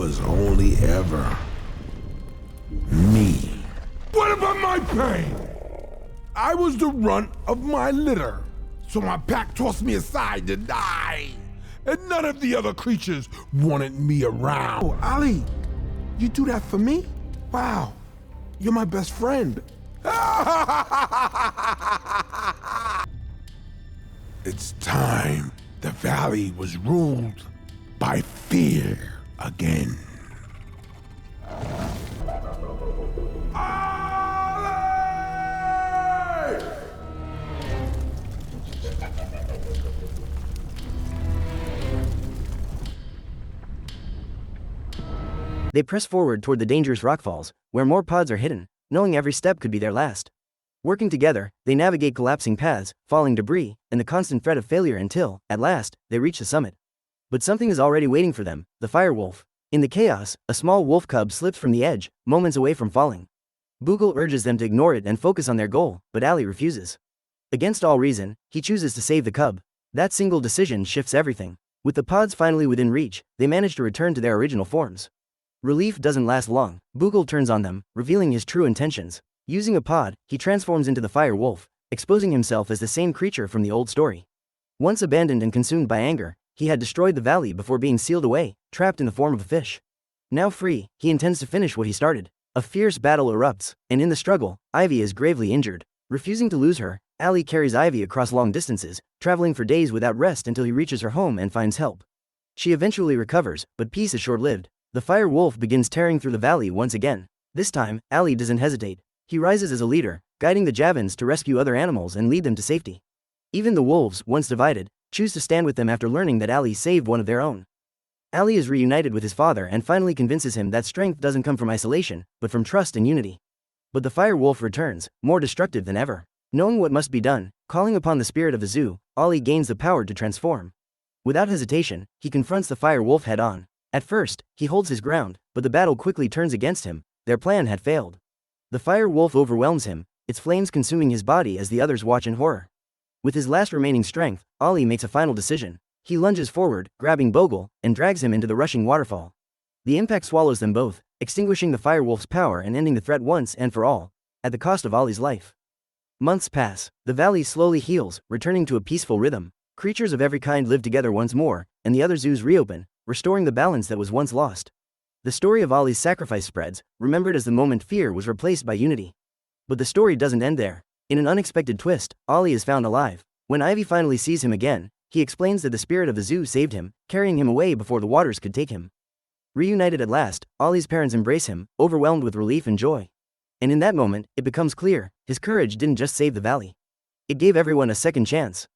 was only ever me. What about my pain? I was the runt of my litter, so my pack tossed me aside to die. And none of the other creatures wanted me around. Oh, Ollie, you do that for me? Wow, you're my best friend. It's time. The valley was ruled by fear again. Ollie! They press forward toward the dangerous rockfalls, where more pods are hidden, knowing every step could be their last. Working together, they navigate collapsing paths, falling debris, and the constant threat of failure until, at last, they reach the summit. But something is already waiting for them, the fire wolf. In the chaos, a small wolf cub slips from the edge, moments away from falling. Boogle urges them to ignore it and focus on their goal, but Ollie refuses. Against all reason, he chooses to save the cub. That single decision shifts everything. With the pods finally within reach, they manage to return to their original forms. Relief doesn't last long. Boogle turns on them, revealing his true intentions. Using a pod, he transforms into the fire wolf, exposing himself as the same creature from the old story. Once abandoned and consumed by anger, he had destroyed the valley before being sealed away, trapped in the form of a fish. Now free, he intends to finish what he started. A fierce battle erupts, and in the struggle, Ivy is gravely injured. Refusing to lose her, Ollie carries Ivy across long distances, traveling for days without rest until he reaches her home and finds help. She eventually recovers, but peace is short-lived. The fire wolf begins tearing through the valley once again. This time, Ollie doesn't hesitate. He rises as a leader, guiding the Javans to rescue other animals and lead them to safety. Even the wolves, once divided, choose to stand with them after learning that Ollie saved one of their own. Ollie is reunited with his father and finally convinces him that strength doesn't come from isolation, but from trust and unity. But the fire wolf returns, more destructive than ever. Knowing what must be done, calling upon the spirit of the zoo, Ollie gains the power to transform. Without hesitation, he confronts the fire wolf head-on. At first, he holds his ground, but the battle quickly turns against him. Their plan had failed. The fire wolf overwhelms him, its flames consuming his body as the others watch in horror. With his last remaining strength, Ollie makes a final decision. He lunges forward, grabbing Bogle, and drags him into the rushing waterfall. The impact swallows them both, extinguishing the fire wolf's power and ending the threat once and for all, at the cost of Ollie's life. Months pass. The valley slowly heals, returning to a peaceful rhythm. Creatures of every kind live together once more, and the other zoos reopen, restoring the balance that was once lost. The story of Ollie's sacrifice spreads, remembered as the moment fear was replaced by unity. But the story doesn't end there. In an unexpected twist, Ollie is found alive. When Ivy finally sees him again, he explains that the spirit of the zoo saved him, carrying him away before the waters could take him. Reunited at last, Ollie's parents embrace him, overwhelmed with relief and joy. And in that moment, it becomes clear, his courage didn't just save the valley. It gave everyone a second chance.